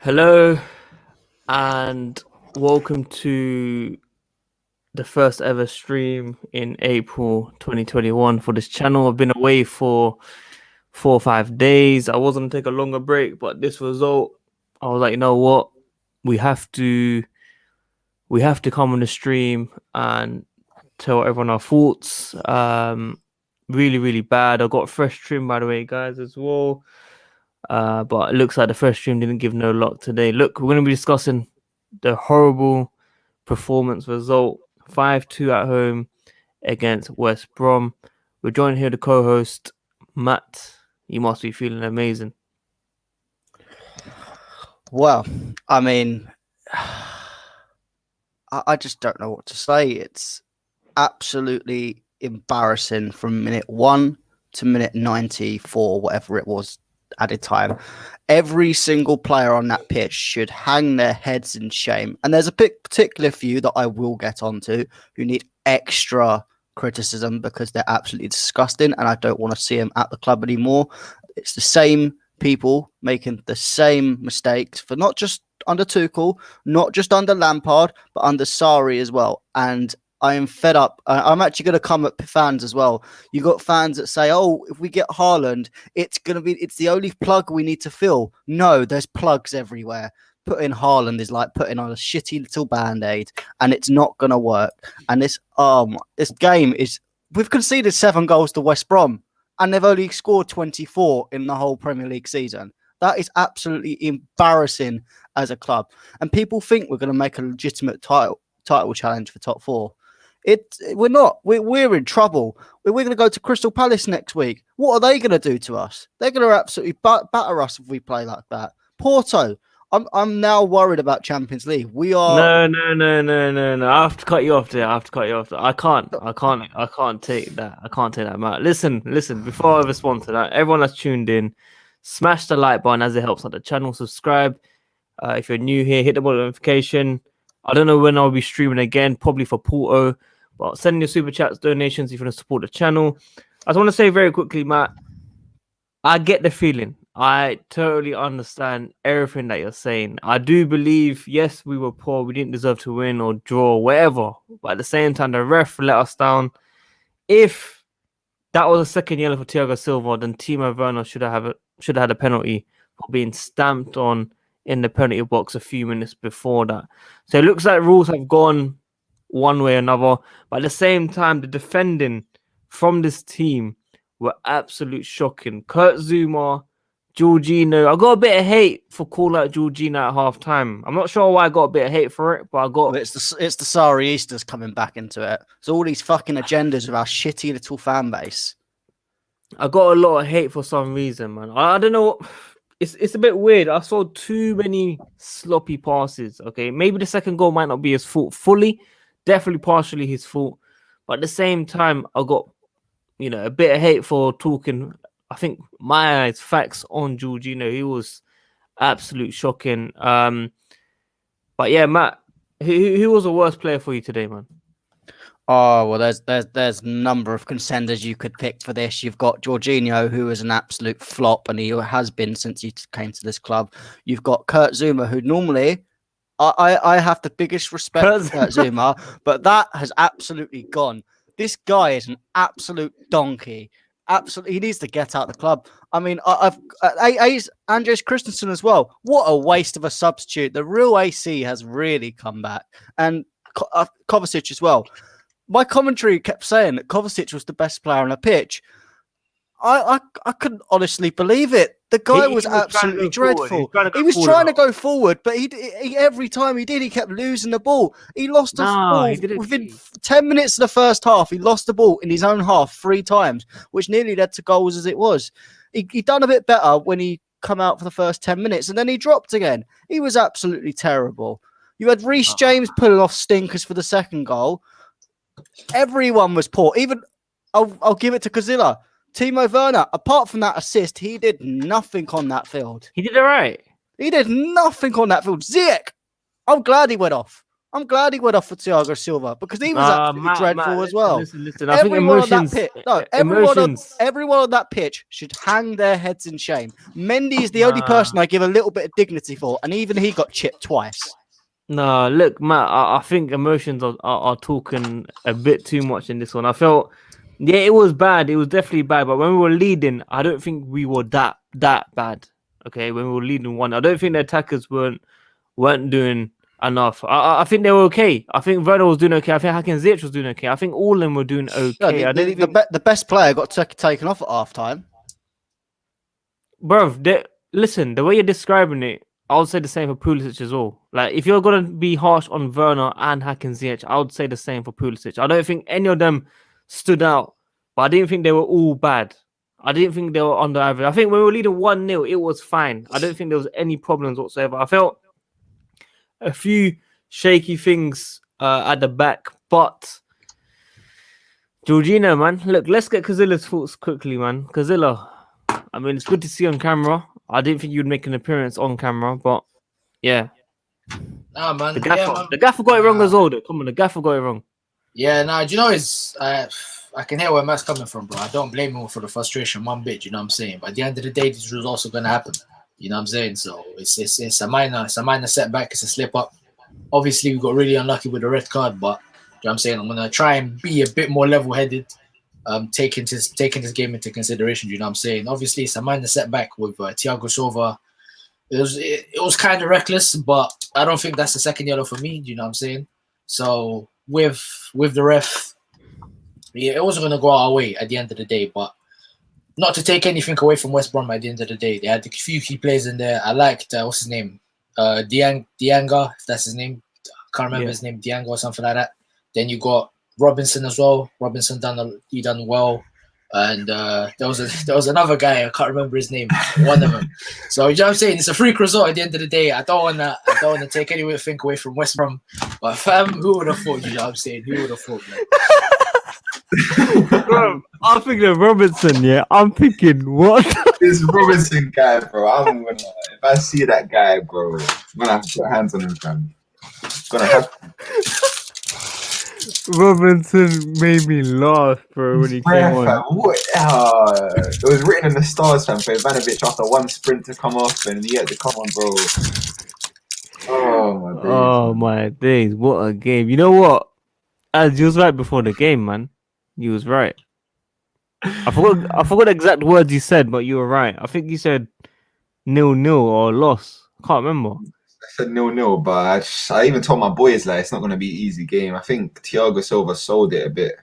Hello and welcome to the first ever stream in April 2021 for this channel. I've been away for 4 or 5 days. I was going to take a longer break, but this result, I was like, you know what? We have to come on the stream and tell everyone our thoughts. Really, really bad. I got a fresh trim, by the way, guys, as well. But it looks like the first stream didn't give no luck today. Look, we're going to be discussing the horrible performance result, 5-2 at home against West Brom. We're joined here, the co-host, Matt. You must be feeling amazing. Well, I mean, I just don't know what to say. It's absolutely embarrassing from minute 1 to minute 94, whatever it was added time. Every single player on that pitch should hang their heads in shame. And there's a particular few that I will get onto who need extra criticism because they're absolutely disgusting and I don't want to see them at the club anymore. It's the same people making the same mistakes for not just under Tuchel, not just under Lampard, but under Sarri as well. And I am fed up. I'm actually going to come at fans as well. You got fans that say, "Oh, if we get Haaland, it's the only plug we need to fill." No, there's plugs everywhere. Putting Haaland is like putting on a shitty little band-aid, and it's not going to work. And this game is, we've conceded 7 goals to West Brom, and they've only scored 24 in the whole Premier League season. That is absolutely embarrassing as a club. And people think we're going to make a legitimate title challenge for top 4. We're not. We're in trouble. We're going to go to Crystal Palace next week. What are they going to do to us? They're going to absolutely batter us if we play like that. Porto. I'm now worried about Champions League. We are. No. I have to cut you off there. I can't take that. I can't take that, Matt. Listen. Before I respond to that, everyone that's tuned in, smash the like button as it helps out the channel. Subscribe. If you're new here, hit the bell notification. I don't know when I'll be streaming again, probably for Porto. But send your super chats, donations if you want to support the channel. I just want to say very quickly, Matt, I get the feeling. I totally understand everything that you're saying. I do believe, yes, we were poor. We didn't deserve to win or draw, whatever. But at the same time, the ref let us down. If that was a second yellow for Thiago Silva, then Timo Werner should have had a penalty for being stamped on in the penalty box a few minutes before that. So it looks like rules have gone one way or another. But at the same time, the defending from this team were absolute shocking. Zouma, Jorginho. I got a bit of hate for calling out Jorginho at half time. I'm not sure why I got a bit of hate for it, but I got... It's the Sarri Easters coming back into it. It's all these fucking agendas of our shitty little fan base. I got a lot of hate for some reason, man. I don't know. It's a bit weird. I saw too many sloppy passes. Okay, maybe the second goal might not be his fault fully. Definitely partially his fault. But at the same time, I got, a bit of hate for talking, I think, my eyes, facts on Jorginho. He was absolute shocking. But yeah, Matt, who was the worst player for you today, man? Oh, well, there's a number of contenders you could pick for this. You've got Jorginho, who is an absolute flop, and he has been since he came to this club. You've got Zouma, who normally I have the biggest respect for Zouma, but that has absolutely gone. This guy is an absolute donkey. Absolutely, he needs to get out of the club. I mean, I've Andres Christensen as well. What a waste of a substitute. The real AC has really come back, and Kovacic as well. My commentary kept saying that Kovacic was the best player on the pitch. I couldn't honestly believe it. The guy was absolutely dreadful. He was trying to go forward, but he every time he did, he kept losing the ball. He lost the ball within 10 minutes of the first half. He lost the ball in his own half 3 times, which nearly led to goals as it was. He done a bit better when he come out for the first 10 minutes, and then he dropped again. He was absolutely terrible. You had Reece James pulling off stinkers for the second goal. Everyone was poor. Even I'll give it to Kazilla. Timo Werner, apart from that assist, he did nothing on that field. He did all right. He did nothing on that field. Ziyech, I'm glad he went off. I'm glad he went off for Thiago Silva because he was absolutely dreadful as well. Listen. I think emotions. Everyone on that pitch should hang their heads in shame. Mendy is the only person I give a little bit of dignity for, and even he got chipped twice. No, look, Matt. I think emotions are talking a bit too much in this one. I felt, yeah, it was bad. It was definitely bad. But when we were leading, I don't think we were that bad. Okay, when we were leading 1, I don't think the attackers weren't doing enough. I think they were okay. I think Werner was doing okay. I think Hakan was doing okay. I think all of them were doing okay. No, the best player got taken off at half-time. Bro, listen, the way you're describing it, I would say the same for Pulisic as well. Like, if you're going to be harsh on Werner and Hakan, I would say the same for Pulisic. I don't think any of them stood out, but I didn't think they were all bad. I didn't think they were under average. I think when we were leading 1-0, it was fine. I don't think there was any problems whatsoever. I felt a few shaky things at the back, but Jorginho, man, look, let's get Cazilla's thoughts quickly, man. Cazilla, I mean, it's good to see you on camera. I didn't think you'd make an appearance on camera, but yeah. Nah, man. The gaffer got it wrong as well, though. Come on, the gaffer got it wrong. Yeah, nah, do you know, I can hear where Matt's coming from, bro. I don't blame him for the frustration one bit, you know what I'm saying? But at the end of the day, this was also going to happen. You know what I'm saying? So it's a minor setback. It's a slip up. Obviously, we got really unlucky with the red card, but you know what I'm saying? I'm going to try and be a bit more level-headed, taking this game into consideration, you know what I'm saying? Obviously, it's a minor setback with Thiago Silva. It was kind of reckless, but I don't think that's the second yellow for me, you know what I'm saying? So with the ref, yeah, it wasn't going to go our way at the end of the day, but not to take anything away from West Brom at the end of the day. They had a few key players in there. I liked, what's his name? Dianga, if that's his name. I can't remember his name, Dianga or something like that. Then you got Robinson as well. Robinson done well. And there was another guy, I can't remember his name, one of them. So you know what I'm saying? It's a freak result at the end of the day. I don't wanna take anything away from West Brom. But fam, who would have thought, you know what I'm saying? Who would have thought, man? Bro, I'm thinking of Robinson, yeah. I'm thinking, what? This Robinson guy, bro. If I see that guy, bro, I'm gonna have to put hands on him, fam. Gonna have Robinson made me laugh, bro, when he came on. Fam. What? It was written in the stars, fam, for Abramovich after one sprint to come off, and he had to come on, bro. Oh my days! What a game! You know what? As you was right before the game, man. You was right. I forgot the exact words you said, but you were right. I think you said 0-0 or loss. Can't remember. I said 0-0, but I even told my boys like it's not going to be an easy game. I think Thiago Silva sold it a bit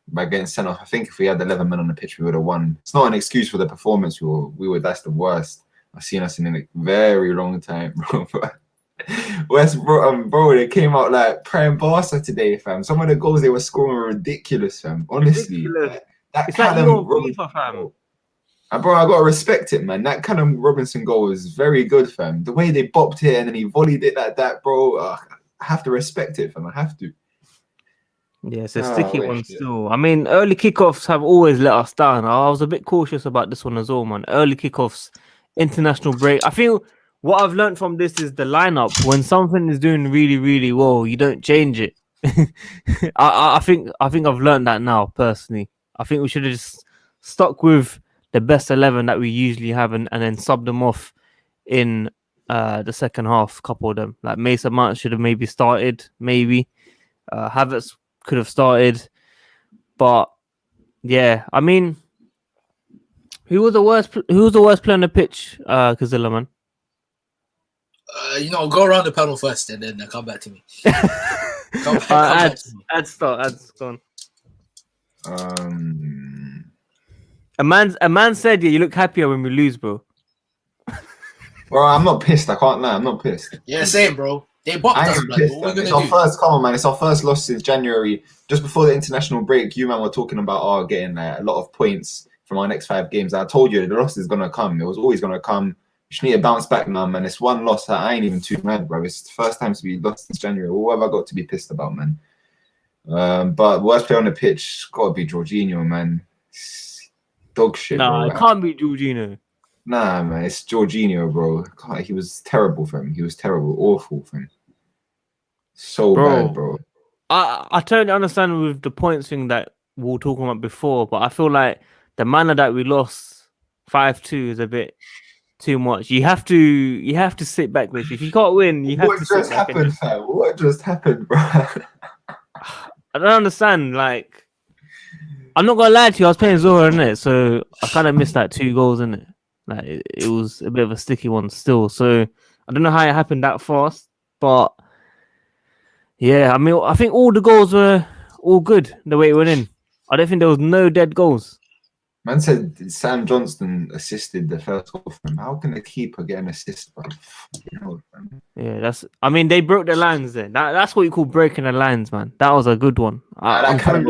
by getting sent off. I think if we had 11 men on the pitch, we would have won. It's not an excuse for the performance. That's the worst I've seen us in a very long time, bro. West Brom, bro, they came out like prime Barca today, fam. Some of the goals they were scoring were ridiculous, fam. Honestly, that it's kind like of FIFA, fam. Bro, I gotta respect it, man. That kind of Robinson goal was very good, fam. The way they bopped it and then he volleyed it like that, bro. I have to respect it, fam. I have to. Yeah, it's a sticky one still. I mean, early kickoffs have always let us down. I was a bit cautious about this one as well, man. Early kickoffs, international break. I feel what I've learned from this is the lineup. When something is doing really, really well, you don't change it. I think I've learned that now, personally. I think we should have just stuck with the best 11 that we usually have and then sub them off in the second half, couple of them. Like Mason Mount should have maybe started, maybe. Havertz could have started. But yeah, I mean, who was the worst player on the pitch, Cazilla, man? Go around the panel first and then come back to me. Ads gone. A man said, "Yeah, you look happier when we lose, bro." Bro, I'm not pissed. I can't lie. I'm not pissed. Yeah, same, bro. They bopped us, blood. It's our first. Come on, man. It's our first loss since January. Just before the international break, you man were talking about getting a lot of points from our next 5 games. I told you the loss is gonna come. It was always gonna come. We just need to bounce back now, man. It's one loss. I ain't even too mad, bro. It's the first time to be lost since January. What have I got to be pissed about, man? But worst player on the pitch gotta be Jorginho, man. Dog shit. Nah, bro. It can't be Jorginho. Nah, man, it's Jorginho, bro. God, he was terrible for him. He was terrible, awful for him. So Bro. bad, bro. I totally understand with the points thing that we were talking about before, but I feel like the manner that we lost 5-2 is a bit too much. You have to sit back, basically. If you can't win, you have What to sit just back. happened, fam? What just happened, bro? I don't understand. Like, I'm not gonna lie to you, I was playing Zora in it, so I kind of missed that 2 goals in it. Like, it was a bit of a sticky one still. So I don't know how it happened that fast, but yeah, I mean, I think all the goals were all good the way it went in. I don't think there was no dead goals. Man said Sam Johnston assisted the first goal for him. How can a keeper get an assist, bro? Yeah, I mean, they broke the lines there. That's what you call breaking the lines, man. That was a good one. I wasn't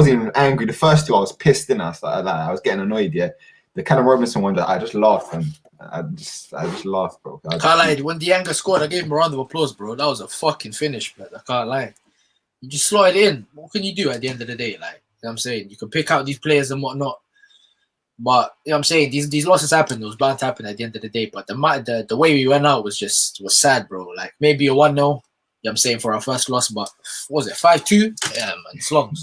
even angry. The first 2, I was pissed in us. I was getting annoyed. Yeah, the Callum Robinson one, I just laughed, and I just laughed, bro. Can't lie. When Dianga scored, I gave him a round of applause, bro. That was a fucking finish, but I can't lie. You just slot it in. What can you do at the end of the day? Like, you know what I'm saying? You can pick out these players and whatnot. But, you know what I'm saying? These losses happened. It was bound to happen at the end of the day. But the way we went out was sad, bro. Like, maybe a 1-0, you know what I'm saying, for our first loss. But, what was it, 5-2? Yeah, man. It's long.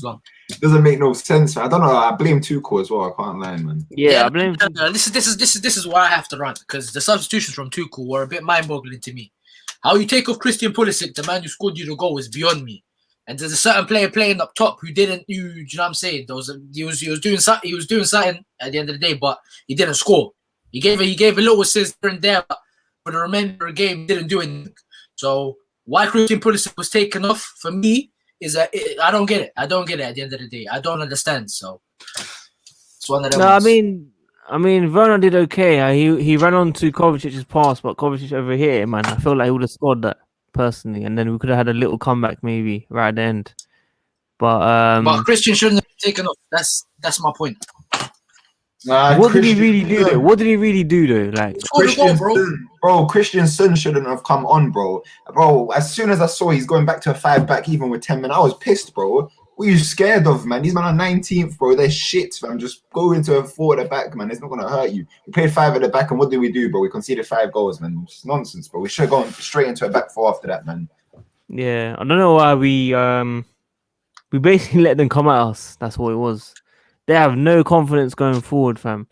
It doesn't make no sense, man. I don't know. I blame Tuchel as well. I can't lie, man. Yeah, I blame. This is why I have to run, because the substitutions from Tuchel were a bit mind-boggling to me. How you take off Christian Pulisic, the man who scored you the goal, is beyond me. And there's a certain player playing up top who didn't. You know what I'm saying? He was doing something at the end of the day, but he didn't score. He gave a little assist here and there, but for the remainder of the game, he didn't do anything. So why Christian Pulisic was taken off for me is I don't get it. I don't get it at the end of the day. I don't understand. So it's one of them. No, I mean, Werner did okay. He ran on to Kovacic's pass, but Kovacic over here, man, I feel like he would have scored that personally, and then we could have had a little comeback maybe right at the end. But Christian shouldn't have taken off. That's my point. What did he really do though? What did he really do though? Like, Christensen shouldn't have come on, bro. Bro, as soon as I saw he's going back to a 5-back, even with 10 minutes, I was pissed, bro. What are you scared of, man? These men are 19th, bro. They're shit, man. Just go into a 4 at the back, man. It's not gonna hurt you. We played 5 at the back, and what did we do, bro? We conceded 5 goals, man. It's nonsense, bro. We should have gone straight into a back 4 after that, man. yeah, I don't know why we basically let them come at us. That's what it was. They have no confidence going forward, fam.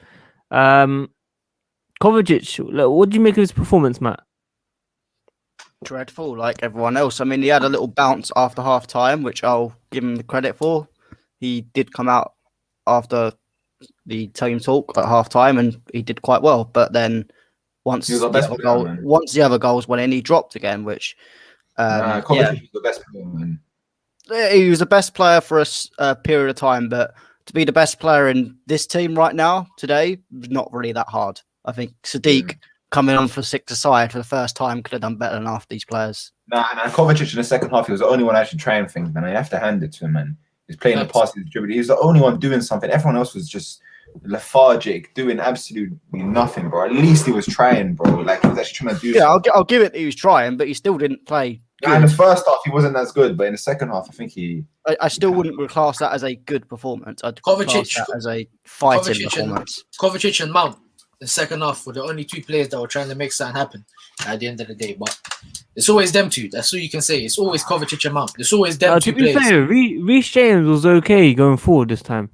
Kovacic, what do you make of his performance, Matt? Dreadful, like everyone else. I mean, he had a little bounce after half time, which I'll give him the credit for. He did come out after the team talk at half time and he did quite well. But then once the other goals went in, he dropped again, which Kovacic was the best player, man. He was the best player for a period of time, but to be the best player in this team right now, today, not really that hard. I think Sadiq coming on for 6-a-side for the first time could have done better than half these players. Nah, Kovacic in the second half, he was the only one actually trying things, man. I have to hand it to him, man. He's playing the passes, dribbling. He was the only one doing something. Everyone else was just lethargic, doing absolutely nothing, bro. At least he was trying, bro. Like, he was actually trying to do something. I'll give it that he was trying, but he still didn't play good. In the first half, he wasn't as good, but in the second half, I think I still wouldn't class that as a good performance. I'd class that as a fighting performance. Kovacic and Mount, the second half, were the only 2 players that were trying to make something happen at the end of the day. But it's always them 2. That's all you can say. It's always Kovacic and Mount. It's always them 2 players. To be fair, Reece James was okay going forward this time.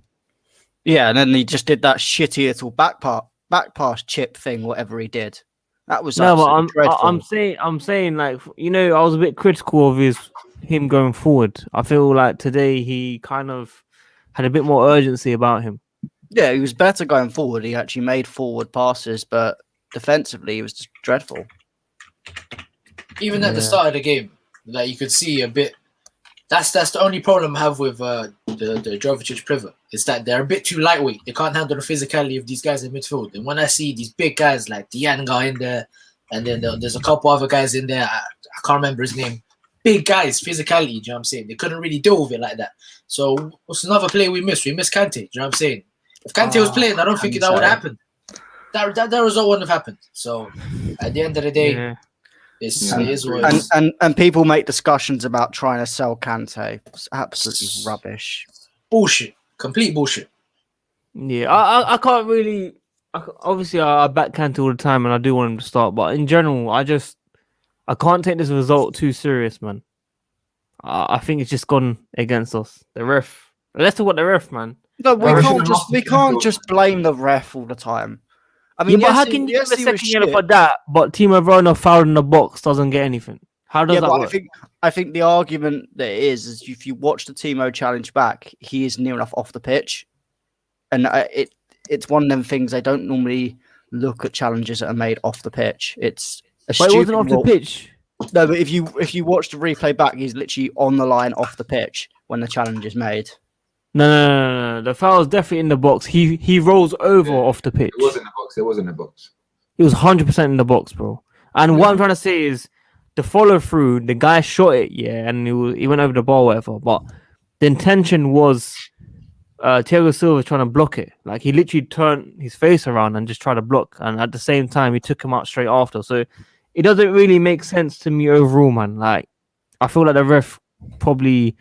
Yeah, and then he just did that shitty little back pass chip thing, whatever he did. That was dreadful. I'm saying, like, you know, I was a bit critical of him going forward. I feel like today he kind of had a bit more urgency about him. Yeah, he was better going forward. He actually made forward passes, but defensively, he was just dreadful. Even at the start of the game, like, you could see a bit. That's the only problem I have with the Jovic pivot, is that they're a bit too lightweight. They can't handle the physicality of these guys in midfield. And when I see these big guys like Dianga in there, and then there's a couple other guys in there, I can't remember his name. Big guys, physicality, you know what I'm saying? They couldn't really deal with it like that. So what's another player we missed? We missed Kante, you know what I'm saying? If Kante was playing, I don't think that would happen. That result wouldn't have happened. So at the end of the day, it is what it is. And people make discussions about trying to sell Kante. It's absolutely rubbish. Bullshit. Complete bullshit. Yeah, I can't really. Obviously, I back Kante all the time, and I do want him to start. But in general, I just I can't take this result too serious, man. I think it's just gone against us. The ref. Let's talk about the ref, man. No, we Well, we can't should've just lost we it, can't Sheffield. just blame the ref all the time. I Yeah, mean, but how yes, can you yes, give a he was second yellow shit. for that, but Timo Werner fouled in the box doesn't get anything? How does Yeah, that but work? I think the argument that it is if you watch the Timo challenge back, he is near enough off the pitch, and it's one of them things they don't normally look at challenges that are made off the pitch. It's a But it wasn't stupid off the rule. pitch. No, but if you watch the replay back, he's literally on the line off the pitch when the challenge is made. No. The foul is definitely in the box. He rolls over off the pitch. It was in the box. It was in the box. He was 100% in the box, bro. And what I'm trying to say is the follow through, the guy shot it, yeah, and he went over the ball, whatever. But the intention was Thiago Silva trying to block it. Like he literally turned his face around and just tried to block. And at the same time, he took him out straight after. So it doesn't really make sense to me overall, man. Like I feel like the ref probably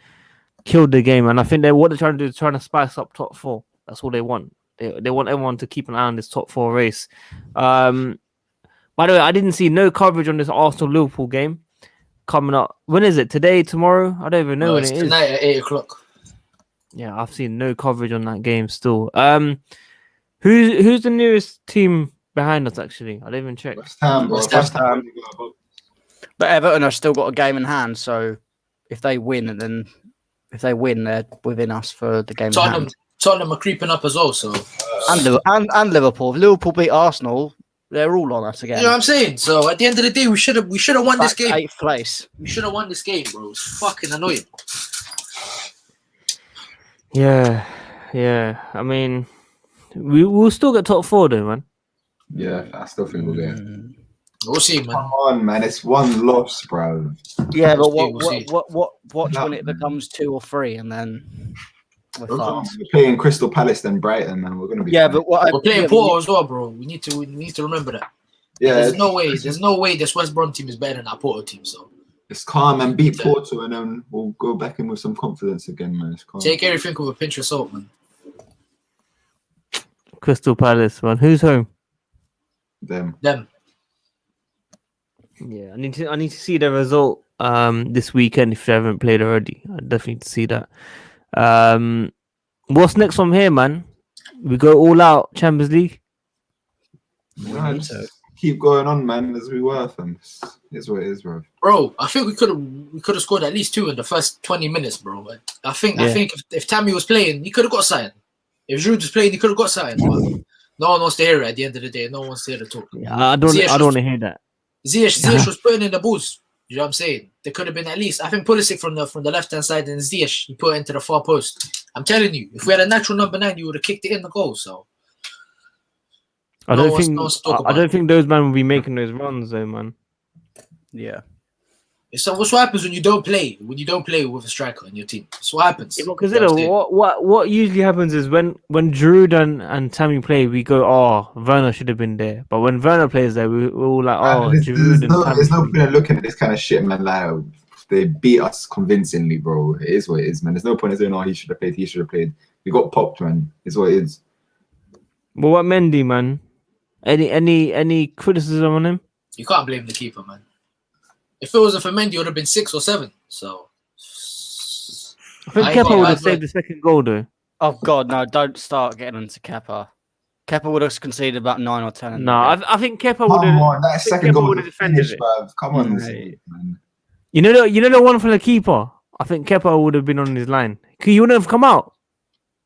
killed the game, and I think what they're trying to do is trying to spice up top four. That's all they want. They want everyone to keep an eye on this top four race. By the way, I didn't see no coverage on this Arsenal-Liverpool game coming up. When is it? Today, tomorrow? I don't even know when it is. Tonight at 8 o'clock. Yeah, I've seen no coverage on that game still. Who's the nearest team behind us, actually? I didn't even check. West Ham, bro. West West Ham. Ham. only got a box. But Everton have still got a game in hand, so if they win, they're within us for the game in hand. Tottenham are creeping up as well, so And Liverpool. If Liverpool beat Arsenal, they're all on us again. you know what I'm saying. So at the end of the day, we should have won this Back game. 8th place. We should have won this game, bro. It's fucking annoying. Yeah. I mean, we'll still get top four, though, man. Yeah, I still think we'll get. We'll see, man. Come on, man. It's one loss, bro. Yeah, but We'll see. watch when it becomes 2 or 3, and then we're fucked. We're playing Crystal Palace then Brighton, man. We're gonna be. Yeah, fine. but what We're playing Porto as well, bro. We need to remember that. yeah, There's no way this West Brom team is better than our Porto team. So it's calm and beat Porto, and then we'll go back in with some confidence again, man. It's calm. take everything with a pinch of salt, man. Crystal Palace, man. Who's home? Them. Yeah, I need to see the result this weekend if they haven't played already. I definitely need to see that. What's next from here, man? We go all out Champions League. Yeah, just keep going on, man, as we were, fam. It's what it is, bro. Bro, I think we could have scored at least 2 in the first 20 minutes, bro. I think if Tammy was playing, he could have got signed. If Giroud was playing, he could have got signed. But no one wants to hear it at the end of the day. No one wants to hear the talk. Yeah, I don't want to hear that. Ziyech was putting in the boost. You know what I'm saying? There could have been at least. I think Pulisic from the left hand side and Ziyech he put into the far post. I'm telling you, if we had a natural number 9, you would have kicked it in the goal. So I don't think those men will be making those runs, though, man. Yeah. So what's what happens when you don't play? When you don't play with a striker in your team, so what happens? Yeah, because what usually happens is when Giroud and Tammy play, we go, oh, Werner should have been there. But when Werner plays there, we're all like, oh, Giroud and Tammy. There's no point in looking at this kind of shit, man. Like they beat us convincingly, bro. It is what it is, man. There's no point in saying, oh, he should have played. He should have played. We got popped, man. It's what it is. But what Mendy, man? Any criticism on him? You can't blame the keeper, man. If it wasn't for Mendy, it would have been 6 or 7. So I think Kepa would have saved the second goal, though. Oh God, no! Don't start getting into Kepa. Kepa would have conceded about 9 or 10. No, I think Kepa would Come have. on, that second goal would would have have defended finished, it. bruv. Come on, man. You know the one from the keeper. I think Kepa would have been on his line. You wouldn't have come out.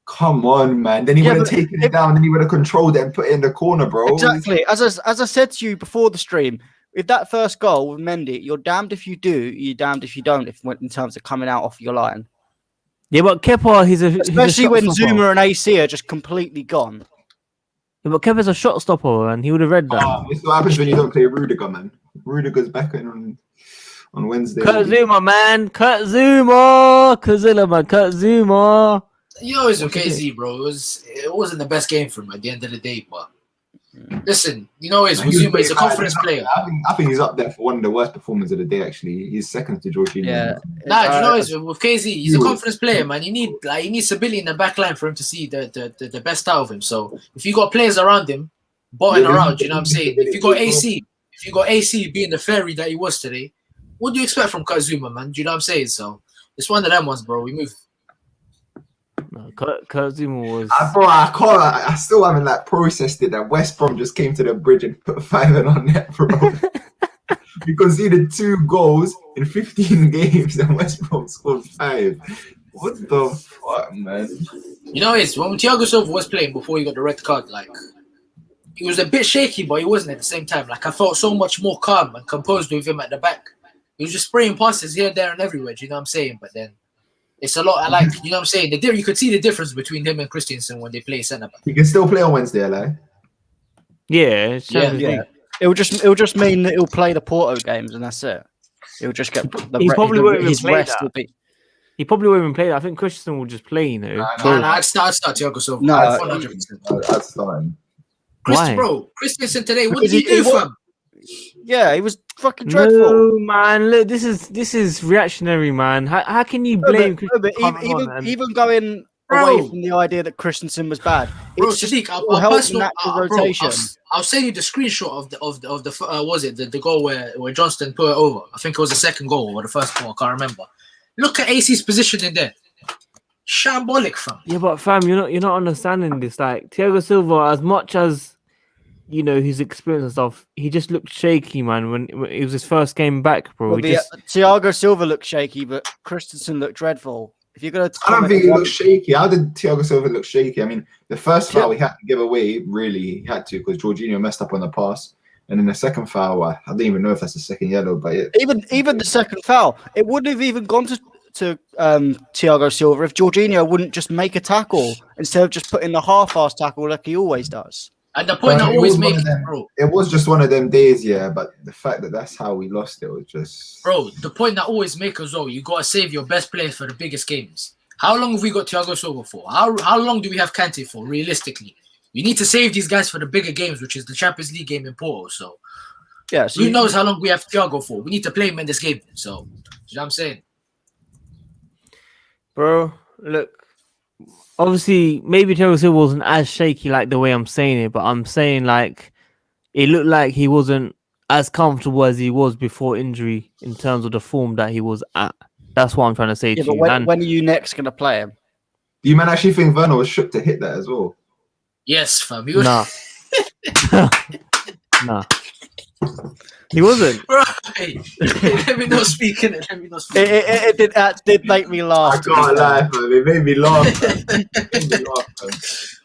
Come on, man. Then he would have taken it down, and he would have controlled it and put it in the corner, bro. Exactly. As I said to you before the stream, with that first goal with Mendy, you're damned if you do, you're damned if you don't. In terms of coming out off your line. Yeah, but Kepa, especially when shot stopper. Zouma and AC are just completely gone. Yeah, but Kepa's a shot stopper, and he would have read that. This is what happens when you don't play Rudiger, man. Rudiger's back in on Wednesday. Kurt Zouma, man. Kurt Zouma. Kazilla, man. Kurt Zouma. You know, it's okay, Z, bro. It wasn't the best game for him at the end of the day, but listen, you know, he's a confidence player. I think he's up there for one of the worst performers of the day. Actually, he's second to Jorginho. Yeah. You know, with KZ, he's a confidence player, man. You need stability in the back line for him to see the best out of him. So if you got players around him, botting around, you know what I'm saying. If you got AC being the fairy that he was today, what do you expect from Zouma, man? Do you know what I'm saying? So it's one of them ones, bro. We move. No, Zouma was. Bro, I still haven't like processed it that West Brom just came to the bridge and put 5 on net, bro. You conceded 2 goals in 15 games and West Brom scored 5. What the fuck, man? You know, it's when Thiago Silva was playing before he got the red card, like, he was a bit shaky, but he wasn't at the same time. Like, I felt so much more calm and composed with him at the back. He was just spraying passes here, there, and everywhere. Do you know what I'm saying? But then it's a lot. I like, you know what I'm saying? You could see the difference between him and Christensen when they play centre back. You can still play on Wednesday, like. Yeah. It'll just mean that he'll play the Porto games, and that's it. He'll just get his rest will be. He probably won't even play that. I think Christensen will just play, you know. No, I'd start Thiago Silva. No, 100%. I'd start him. Why? Christensen today, what did he do, fam? Yeah, he was fucking dreadful. No, man. Look, this is reactionary, man. How can you blame Christensen? Even going away from the idea that Christensen was bad, bro, it's Sadiq, I'll send you the screenshot of the goal where Johnston put it over. I think it was the second goal or the first goal. I can't remember. Look at AC's position in there. Shambolic, fam. Yeah, but fam, you're not understanding this. Like Thiago Silva, as much as you know his experience and stuff, he just looked shaky, man. When it was his first game back, bro. Thiago Silva looked shaky, but Christensen looked dreadful. If you're gonna, I don't think he looked shaky. How did Thiago Silva look shaky? I mean, the first foul he had to give away, really, he had to because Jorginho messed up on the pass. And then the second foul, I don't even know if that's the second yellow, but even the second foul, it wouldn't have even gone to Thiago Silva if Jorginho wouldn't just make a tackle instead of just putting the half-ass tackle like he always does. And the point I always make, bro. It was just one of them days, yeah, but the fact that that's how we lost it was just... Bro, the point I always make as well, you got to save your best players for the biggest games. How long have we got Thiago Silva for? How long do we have Kante for, realistically? You need to save these guys for the bigger games, which is the Champions League game in Porto. So, yeah, so who knows how long we have Thiago for? We need to play him in this game. So, you know what I'm saying? Bro, look, obviously, maybe Thiago Silva wasn't as shaky like the way I'm saying it, but I'm saying like it looked like he wasn't as comfortable as he was before injury in terms of the form that he was at. That's what I'm trying to say to you. But when are you next going to play him? Do you man actually think Werner was shook to hit that as well? Yes, fam. Nah. Nah. He wasn't. Right. Let me not speak in it. It did make me laugh. I can't lie, man. It made me laugh.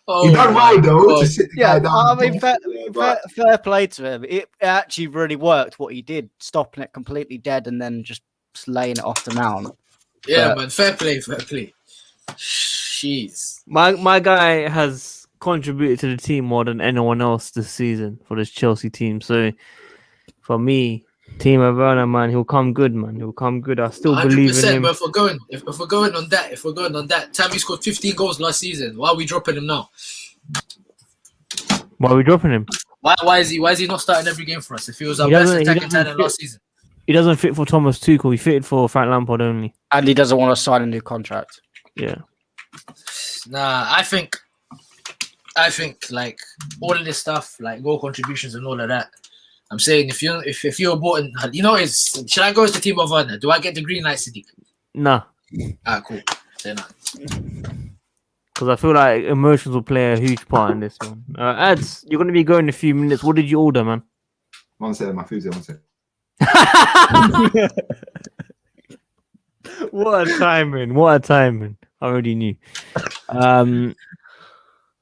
Oh, he done right though. To sit the guy down. I mean, fair play to him. It actually really worked what he did, stopping it completely dead and then just laying it off the mount. Yeah, man. Fair play. Jeez. My guy has contributed to the team more than anyone else this season for this Chelsea team. So for me, Timo Werner, man, he'll come good, man. He'll come good. I still believe in him. But if we're going on that, Tammy scored 15 goals last season. Why are we dropping him now? Why are we dropping him? Why is he not starting every game for us? If he was our best attacking talent last season, he doesn't fit for Thomas Tuchel. He fitted for Frank Lampard only, and he doesn't want to sign a new contract. Yeah. Nah, I think like all of this stuff, like goal contributions and all of that. I'm saying if you're bought in, should I go as the team of Werner? Do I get the green light, Sadiq? Nah. Cool. Then not. Because I feel like emotions will play a huge part in this one. Ads, you're going to be going in a few minutes. What did you order, man? One second, my food's here. 1 second. What a timing. I already knew.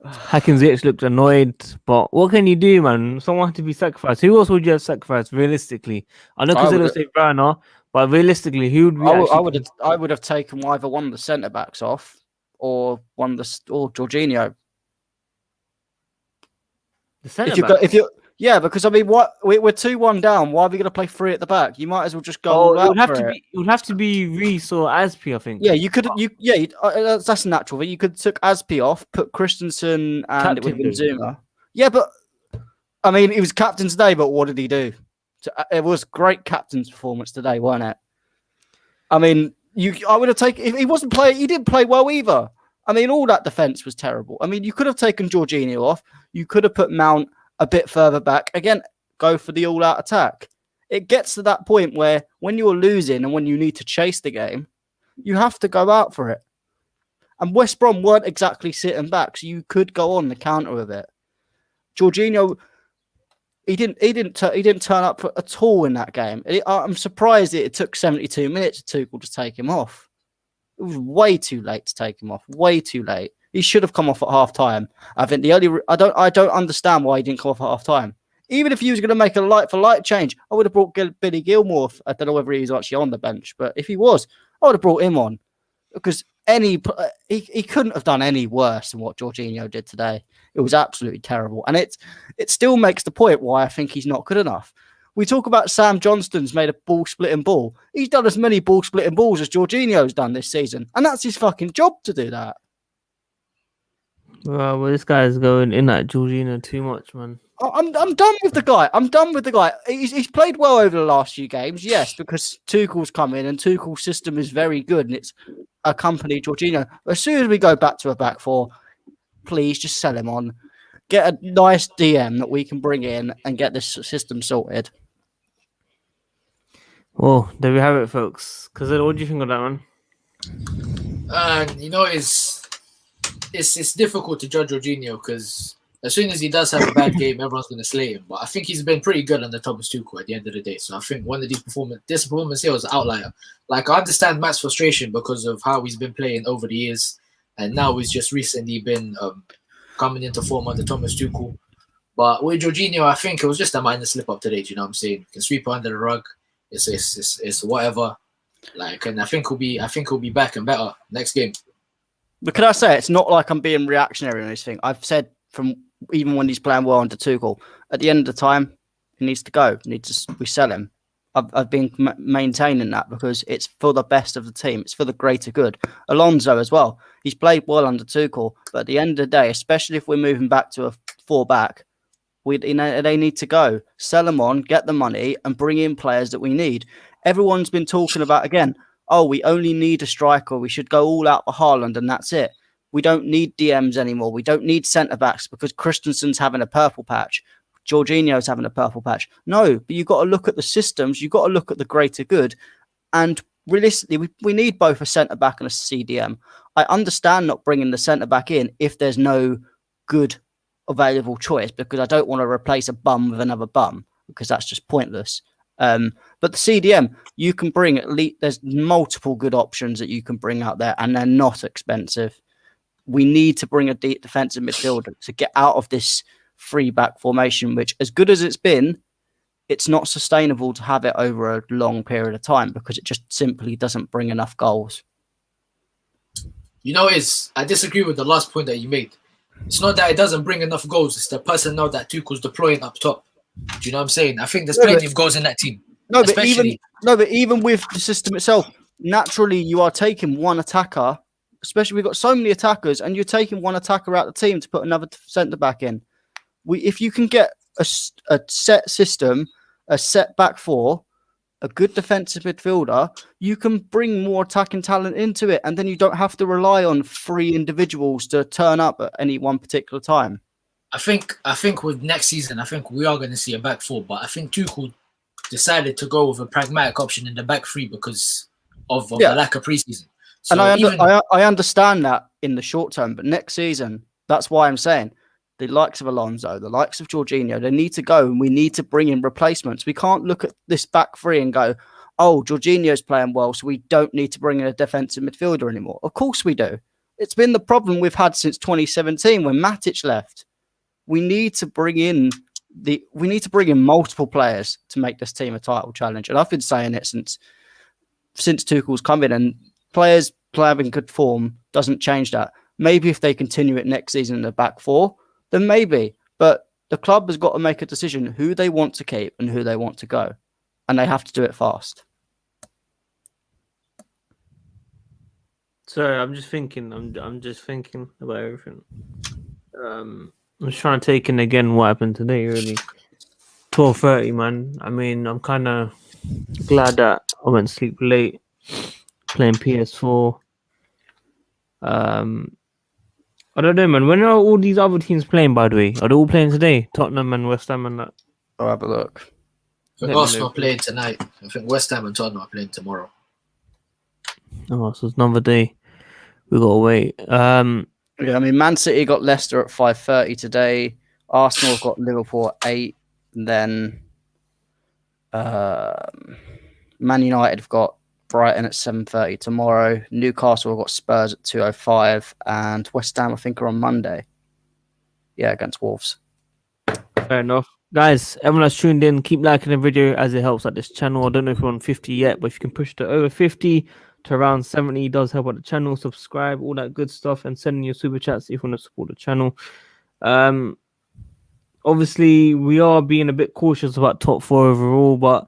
Hakim Ziyech looked annoyed, but what can you do, man? Someone had to be sacrificed. Who else would you have sacrificed realistically? I know because they'll say Werner, but realistically, who would we I would have taken either one of the centre backs off or Jorginho. The centre back? Yeah, because I mean, what we're 2-1 down. Why are we going to play 3 at the back? You might as well just go. It would have to be Reece or Azpi, I think. Yeah, you could. That's natural. But you could took Azpi off, put Christensen, and it would have been Zouma. Yeah, but I mean, he was captain today. But what did he do? It was great captain's performance today, wasn't it? I mean, I would have taken if he wasn't playing. He didn't play well either. I mean, all that defense was terrible. I mean, you could have taken Jorginho off. You could have put Mount a bit further back. Again, go for the all-out attack. It gets to that point where when you're losing and when you need to chase the game, you have to go out for it. And West Brom weren't exactly sitting back, so you could go on the counter with it. Jorginho, he didn't turn up at all in that game. I'm surprised it took 72 minutes for Tuchel to take him off. It was way too late to take him off. Way too late. He should have come off at half time. I think I don't understand why he didn't come off at half time. Even if he was going to make a light for light change, I would have brought Billy Gilmore. I don't know whether he was actually on the bench, but if he was, I would have brought him on because he couldn't have done any worse than what Jorginho did today. It was absolutely terrible, and it still makes the point why I think he's not good enough. We talk about Sam Johnston's made a ball splitting ball. He's done as many ball splitting balls as Jorginho's done this season, and that's his fucking job to do that. Well, this guy's going in at Jorginho too much, man. I'm done with the guy. He's played well over the last few games, yes, because Tuchel's come in and Tuchel's system is very good and it's accompanied Jorginho. As soon as we go back to a back four, please just sell him on. Get a nice DM that we can bring in and get this system sorted. Well, there we have it, folks. Because what do you think of that one? It's difficult to judge Jorginho because as soon as he does have a bad game, everyone's going to slay him. But I think he's been pretty good under Thomas Tuchel at the end of the day. So I think one of these this performance here was an outlier. Like, I understand Matt's frustration because of how he's been playing over the years. And now he's just recently been coming into form under Thomas Tuchel. But with Jorginho, I think it was just a minor slip up today. Do you know what I'm saying? You can sweep it under the rug. It's whatever. Like, and I think he'll be back and better next game. But can I say, it's not like I'm being reactionary on this thing. I've said from even when he's playing well under Tuchel, at the end of the time, he needs to go. We sell him. I've been maintaining that because it's for the best of the team. It's for the greater good. Alonso as well. He's played well under Tuchel, but at the end of the day, especially if we're moving back to a 4-back, they need to go. Sell them on, get the money, and bring in players that we need. Everyone's been talking about, again, we only need a striker. We should go all out for Haaland, and that's it. We don't need DMs anymore. We don't need centre-backs because Christensen's having a purple patch. Jorginho's having a purple patch. No, but you've got to look at the systems. You've got to look at the greater good. And realistically, we need both a centre-back and a CDM. I understand not bringing the centre-back in if there's no good available choice because I don't want to replace a bum with another bum because that's just pointless. But the CDM, you can bring at least, there's multiple good options that you can bring out there and they're not expensive. We need to bring a deep defensive midfielder to get out of this 3-back formation, which as good as it's been, it's not sustainable to have it over a long period of time because it just simply doesn't bring enough goals. I disagree with the last point that you made. It's not that it doesn't bring enough goals. It's the personnel that Tuchel's deploying up top. Do you know what I'm saying? I think there's plenty of goals in that team. But even with the system itself, naturally you are taking one attacker, especially we've got so many attackers, and you're taking one attacker out of the team to put another centre-back in. If you can get a set system, a set back four, a good defensive midfielder, you can bring more attacking talent into it, and then you don't have to rely on 3 individuals to turn up at any one particular time. I think with next season, I think we are going to see a back 4, but I think Tuchel decided to go with a pragmatic option in the back 3 because of the lack of preseason. So and I understand that in the short term, but next season, that's why I'm saying the likes of Alonso, the likes of Jorginho, they need to go and we need to bring in replacements. We can't look at this back 3 and go, Jorginho's playing well, so we don't need to bring in a defensive midfielder anymore. Of course we do. It's been the problem we've had since 2017 when Matic left. We need to bring in multiple players to make this team a title challenge. And I've been saying it since Tuchel's come in, and players playing in good form doesn't change that. Maybe if they continue it next season in the back 4, then maybe. But the club has got to make a decision who they want to keep and who they want to go. And they have to do it fast. Sorry, I'm just thinking. I'm just thinking about everything. I'm just trying to take in again what happened today, really. 12:30, man. I mean, I'm kind of glad that I went to sleep late playing PS4. I don't know, man. When are all these other teams playing, by the way? Are they all playing today? Tottenham and West Ham and that? I'll have a look. I think Arsenal are playing tonight. I think West Ham and Tottenham are playing tomorrow. Oh, so it's another day. We gotta wait. Yeah, I mean, Man City got Leicester at 5:30 today. Arsenal have got Liverpool at 8. And then Man United have got Brighton at 7:30 tomorrow. Newcastle have got Spurs at 2:05. And West Ham, I think, are on Monday. Yeah, against Wolves. Fair enough. Guys, everyone that's tuned in, keep liking the video as it helps out this channel. I don't know if you're on 50 yet, but if you can push to over 50 to around 70, it does help out the channel. Subscribe, all that good stuff, and send in your super chats if you want to support the channel. Obviously, we are being a bit cautious about top 4 overall, but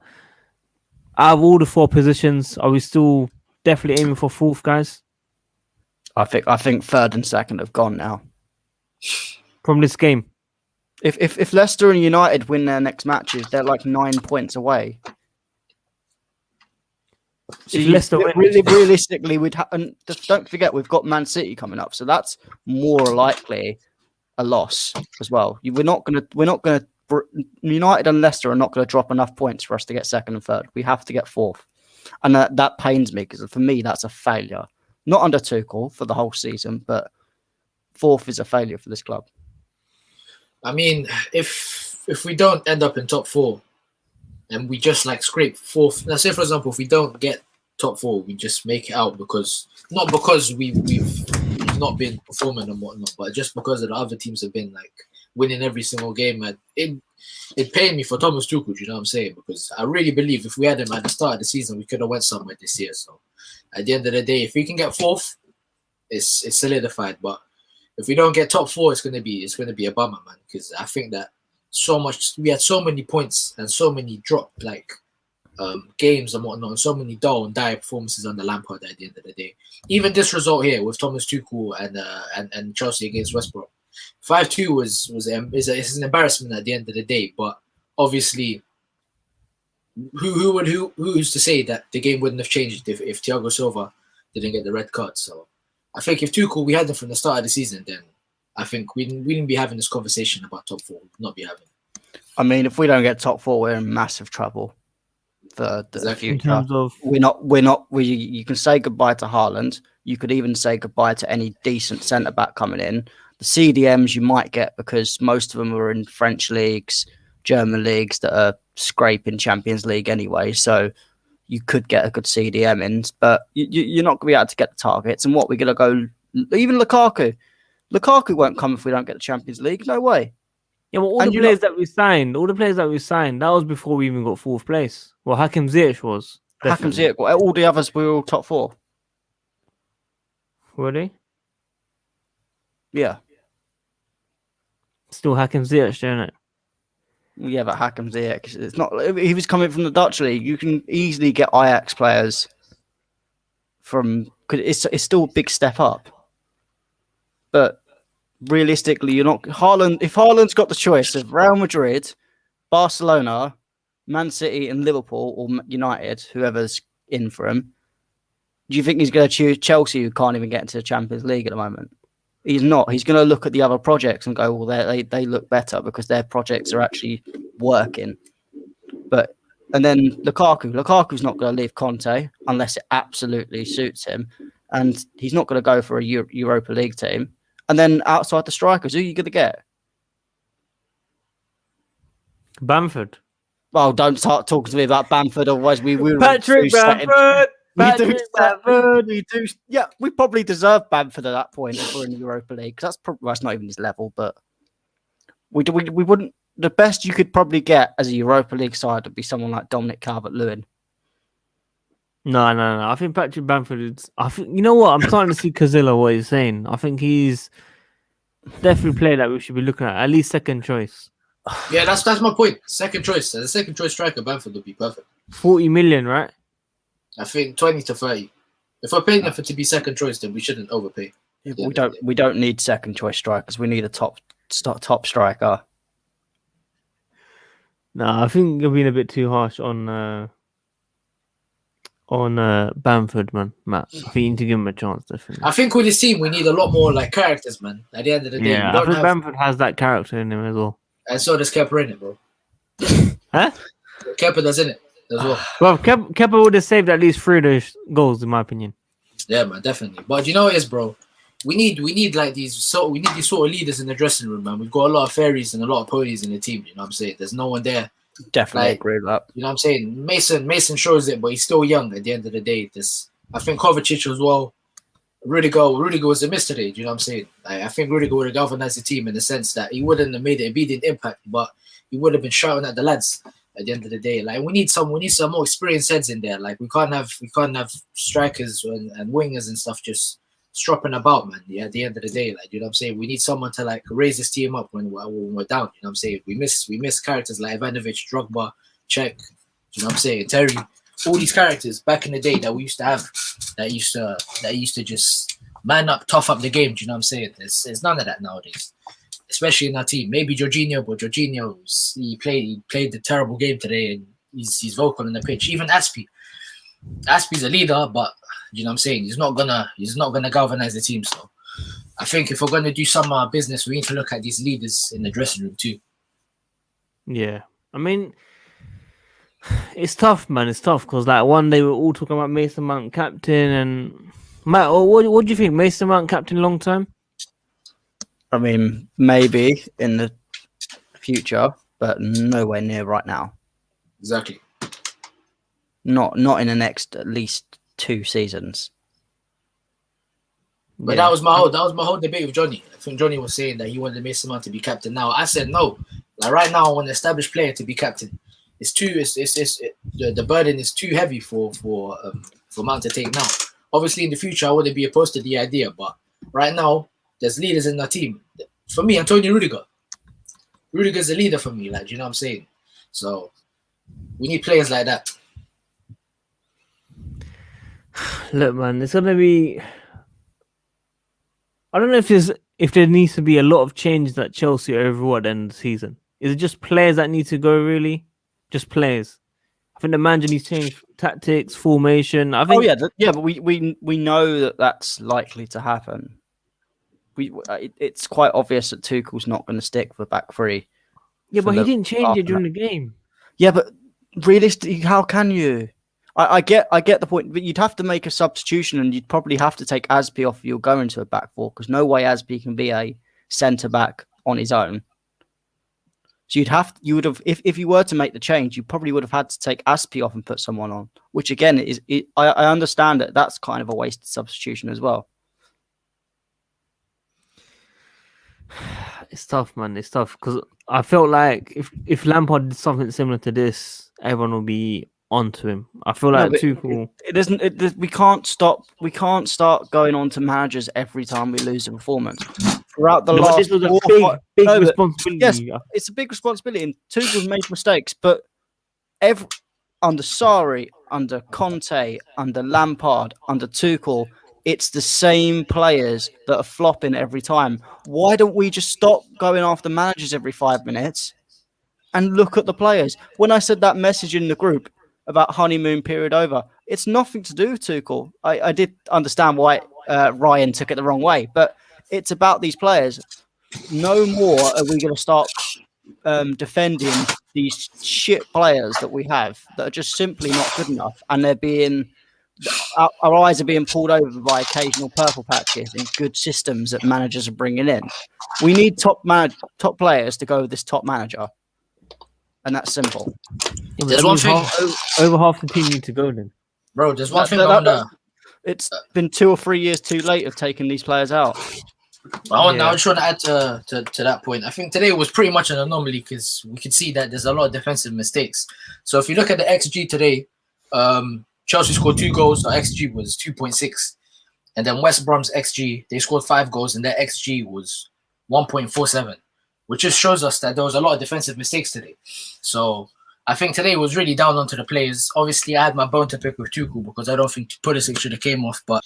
out of all the 4 positions, are we still definitely aiming for 4th, guys? I think 3rd and 2nd have gone now. From this game? If Leicester and United win their next matches, they're like 9 points away. So Leicester realistically, we'd and don't forget we've got Man City coming up, so that's more likely a loss as well. We're not gonna. United and Leicester are not going to drop enough points for us to get 2nd and 3rd. We have to get 4th, and that pains me because for me that's a failure. Not under Tuchel for the whole season, but 4th is a failure for this club. I mean, if we don't end up in top 4 and we just like scrape 4th, now say for example, if we don't get top 4, we just make it out not because we've not been performing and whatnot, but just because the other teams have been like winning every single game. And it pained me for Thomas Tuchel, you know what I'm saying? Because I really believe if we had him at the start of the season, we could have went somewhere this year. So at the end of the day, if we can get 4th, it's solidified. But if we don't get top 4, it's gonna be a bummer, man. Because I think that we had so many points and so many drop games and whatnot, and so many dull and dire performances under Lampard at the end of the day. Even this result here with Thomas Tuchel and Chelsea against West Brom, 5-2 is an embarrassment at the end of the day. But obviously, who's to say that the game wouldn't have changed if Thiago Silva didn't get the red card? So I think if Tuchel, we had them from the start of the season, then I think we wouldn't be having this conversation about top 4. We'd not be having. I mean, if we don't get top 4, we're in massive trouble for the future. In terms of you can say goodbye to Haaland. You could even say goodbye to any decent centre back coming in. The CDMs you might get because most of them are in French leagues, German leagues that are scraping Champions League anyway. So you could get a good CDM in, but you're not going to be able to get the targets. And what we're going to go, even Lukaku won't come if we don't get the Champions League. No way. Yeah, well, all the players that we signed, that was before we even got 4th place. Well, Hakim Ziyech was. Hakim Ziyech. All the others were all top 4. Were they? Yeah. Still Hakim Ziyech, isn't it? Yeah, but Hakim Ziyech, it's not. He was coming from the Dutch league. You can easily get Ajax players from. Because it's still a big step up. But realistically, you're not Haaland. If Haaland's got the choice of Real Madrid, Barcelona, Man City, and Liverpool or United, whoever's in for him, do you think he's going to choose Chelsea, who can't even get into the Champions League at the moment? He's not. He's going to look at the other projects and go, well, they look better because their projects are actually working. And then Lukaku's not going to leave Conte unless it absolutely suits him, and he's not going to go for a Europa League team. And then outside the strikers, who are you going to get? Bamford. Well, don't start talking to me about Bamford, otherwise we will. Patrick Bamford. We do. Yeah, we probably deserve Bamford at that point if we're in the Europa League. That's not even his level, but we wouldn't. The best you could probably get as a Europa League side would be someone like Dominic Calvert-Lewin. No. I think Patrick Bamford is. You know what? I'm starting to see Cazilla what he's saying. I think he's definitely a player that we should be looking at least 2nd choice. Yeah, that's my point. 2nd choice. As a 2nd choice striker, Bamford would be perfect. 40 million, right? I think 20 to 30. If we're paying for to be 2nd choice, then we shouldn't overpay. Yeah, we don't need 2nd choice strikers. We need a top striker. No, I think you're being a bit too harsh on Bamford, man. Matt, I think you need to give him a chance. Definitely. I think with this team, we need a lot more like characters, man. At the end of the day, I think Bamford has that character in him as well. And so does Kepa in it, bro. Huh? Kepa does, innit? As well. Well, Kepa would have saved at least 3 of those goals, in my opinion. Yeah, man, definitely. But you know what it is, bro? We need like these sort of leaders in the dressing room, man. We've got a lot of fairies and a lot of ponies in the team. You know what I'm saying? There's no one there. Definitely agree with that. You know what I'm saying? Mason shows it, but he's still young at the end of the day. I think Kovacic as well. Rudiger was a miss today. Do you know what I'm saying? I think Rudiger would have galvanized the team in the sense that he wouldn't have made an immediate impact, but he would have been shouting at the lads at the end of the day. Like we need some more experienced heads in there. Like we can't have strikers and wingers and stuff just stropping about, man. Yeah, at the end of the day, like, you know what I'm saying? We need someone to like raise this team up when we're down. You know what I'm saying? We miss characters like Ivanovich, Drogba, Czech, you know what I'm saying? Terry, all these characters back in the day that we used to have, that used to just man up, tough up the game. Do you know what I'm saying? There's none of that nowadays, especially in our team. Maybe Jorginho, but Jorginho, he played the terrible game today, and he's vocal on the pitch. Even Aspi's a leader, but you know what I'm saying? He's not gonna galvanize the team. So I think if we're gonna do some business, we need to look at these leaders in the dressing room too. Yeah, I mean, it's tough, man. It's tough because like one day we're all talking about Mason Mount captain, and Matt, what do you think? Mason Mount captain long term? I mean, maybe in the future, but nowhere near right now. Exactly. Not in the next at least 2 seasons. But that was my whole debate with Johnny. I think Johnny was saying that he wanted Mason Mount to be captain now. I said no. Like right now, I want an established player to be captain. The burden is too heavy for Mount to take now. Obviously, in the future, I wouldn't be opposed to the idea, but right now, there's leaders in the team. For me, Antonio Rudiger. Rudiger's a leader for me, like, you know what I'm saying? So we need players like that. Look, man, it's gonna be. I don't know if there needs to be a lot of changes at Chelsea overall at the end of the season. Is it just players that need to go? Really, just players. I think the manager needs to change tactics, formation. I think. Oh yeah, but we know that's likely to happen. It's quite obvious that Tuchel's not going to stick with back 3. Yeah, but he didn't change it during the game. Yeah, but realistically, how can you? I get the point, but you'd have to make a substitution, and you'd probably have to take Azpi off if you're going to a back 4, because no way Azpi can be a centre back on his own. So you would have, if you were to make the change, you probably would have had to take Azpi off and put someone on, which again I understand that that's kind of a wasted substitution as well. It's tough, man. It's tough because I felt like if Lampard did something similar to this, everyone will be onto him. I feel like Tuchel. We can't start going on to managers every time we lose a performance. Throughout the last, this was a big responsibility. Yes, it's a big responsibility, and Tuchel's made mistakes. But under Sarri, under Conte, under Lampard, under Tuchel, it's the same players that are flopping every time. Why don't we just stop going after managers every 5 minutes and look at the players? When I said that message in the group about honeymoon period over, it's nothing to do with Tuchel. I did understand why Ryan took it the wrong way, but it's about these players. No more are we going to start defending these shit players that we have that are just simply not good enough, and they're being... Our eyes are being pulled over by occasional purple patches and good systems that managers are bringing in. We need top players to go with this top manager, and that's simple. Yeah, there's one thing over half the team need to go then, bro. There's one thing. It's been 2 or 3 years too late of taking these players out. I just want to add to that point. I think today was pretty much an anomaly because we could see that there's a lot of defensive mistakes. So if you look at the XG today, Chelsea scored 2 goals. Our XG was 2.6. And then West Brom's XG, they scored 5 goals, and their XG was 1.47, which just shows us that there was a lot of defensive mistakes today. So I think today was really down onto the players. Obviously, I had my bone to pick with Tuchel because I don't think Pulisic should have came off, but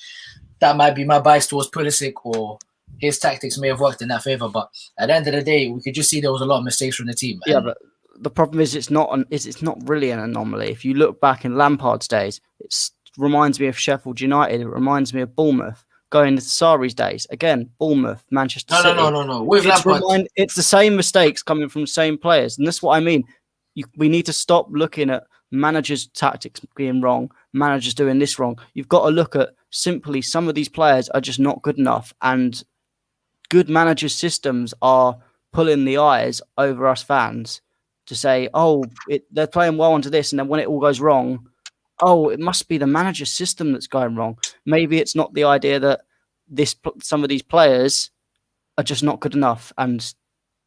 that might be my bias towards Pulisic, or his tactics may have worked in that favor. But at the end of the day, we could just see there was a lot of mistakes from the team. Yeah, but the problem is it's not really an anomaly. If you look back in Lampard's days, it reminds me of Sheffield United. It reminds me of Bournemouth. Going to Sarri's days, again, Bournemouth, Manchester City. No. With Lampard, it's the same mistakes coming from the same players, and that's what I mean. we need to stop looking at managers' tactics being wrong, managers doing this wrong. You've got to look at simply some of these players are just not good enough, and good managers' systems are pulling the eyes over us fans to say, oh, they're playing well into this, and then when it all goes wrong, oh, it must be the manager's system that's going wrong. Maybe it's not the idea that some of these players are just not good enough and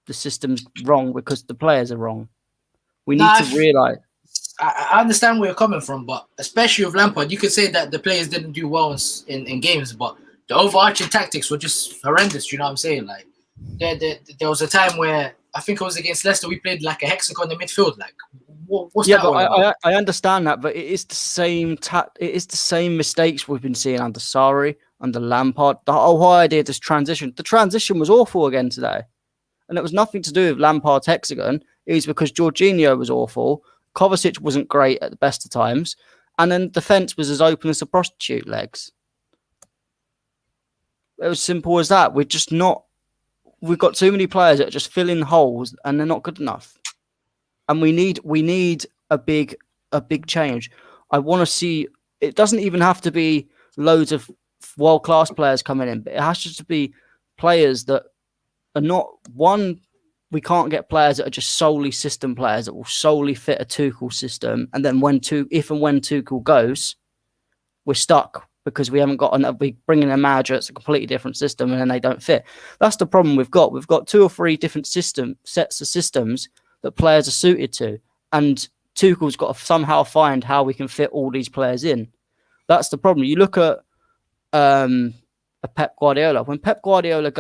the system's wrong because the players are wrong. We need to realise. I understand where you're coming from, but especially with Lampard, you could say that the players didn't do well in games, but the overarching tactics were just horrendous. You know what I'm saying? Like there was a time where I think it was against Leicester, we played like a hexagon in the midfield. Like, what's that? Yeah, I understand that, but it is the same. It is the same mistakes we've been seeing under Sarri, under Lampard. The whole idea of this transition. The transition was awful again today, and it was nothing to do with Lampard's hexagon. It was because Jorginho was awful. Kovacic wasn't great at the best of times, and then defence was as open as a prostitute legs. It was simple as that. We've got too many players that are just filling holes, and they're not good enough. And we need a big change. I want to see. It doesn't even have to be loads of world-class players coming in, but it has to be players that are not one. We can't get players that are just solely system players that will solely fit a Tuchel system. And then if and when Tuchel goes, we're stuck because we haven't got enough. We bring in a manager that's a completely different system and then they don't fit. That's the problem we've got. We've got 2 or 3 different sets of systems that players are suited to. And Tuchel's got to somehow find how we can fit all these players in. That's the problem. You look at a Pep Guardiola. When Pep Guardiola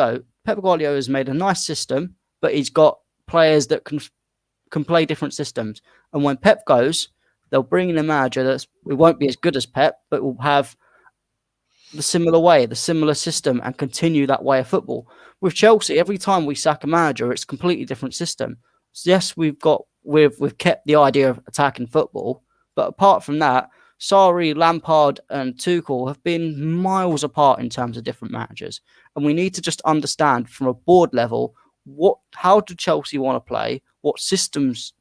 has made a nice system, but he's got players that can play different systems. And when Pep goes, they'll bring in a manager it won't be as good as Pep, but will have the similar system and continue that way of football. With Chelsea, every time we sack a manager, it's a completely different system. So yes, we've kept the idea of attacking football, but apart from that, Sarri, Lampard and Tuchel have been miles apart in terms of different managers. And we need to just understand from a board level, how do Chelsea want to play? What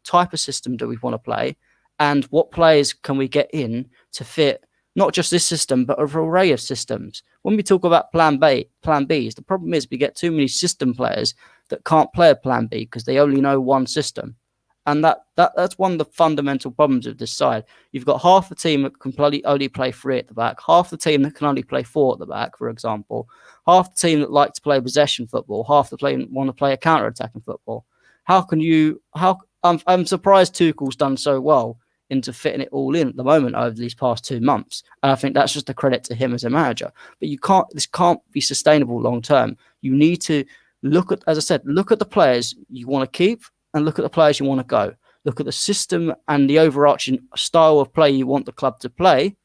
type of system do we want to play? And what players can we get in to fit not just this system, but an array of systems? When we talk about plan Bs, the problem is we get too many system players that can't play a plan B because they only know one system. And that's one of the fundamental problems of this side. You've got half the team that can only play 3 at the back, half the team that can only play 4 at the back, for example, half the team that like to play possession football, half the team want to play a counter-attacking football. I'm surprised Tuchel's done so well into fitting it all in at the moment over these past 2 months. And I think that's just a credit to him as a manager. But this can't be sustainable long term. You need to look at the players you want to keep and look at the players you want to go. Look at the system and the overarching style of play you want the club to play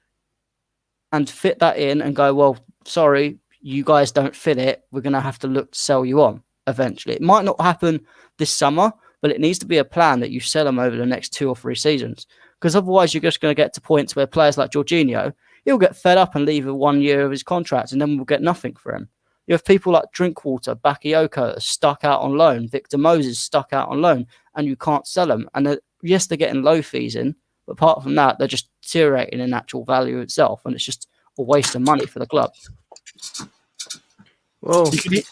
and fit that in and go, well, sorry, you guys don't fit it. We're going to have to look to sell you on eventually. It might not happen this summer, but it needs to be a plan that you sell them over the next 2 or 3 seasons. Because otherwise you're just going to get to points where players like Jorginho, he'll get fed up and leave 1 year of his contract and then we'll get nothing for him. You have people like Drinkwater, Bakayoko stuck out on loan, Victor Moses stuck out on loan, and you can't sell them. And yes, they're getting low fees in, but apart from that, they're just deteriorating in actual value itself, and it's just a waste of money for the club. Well,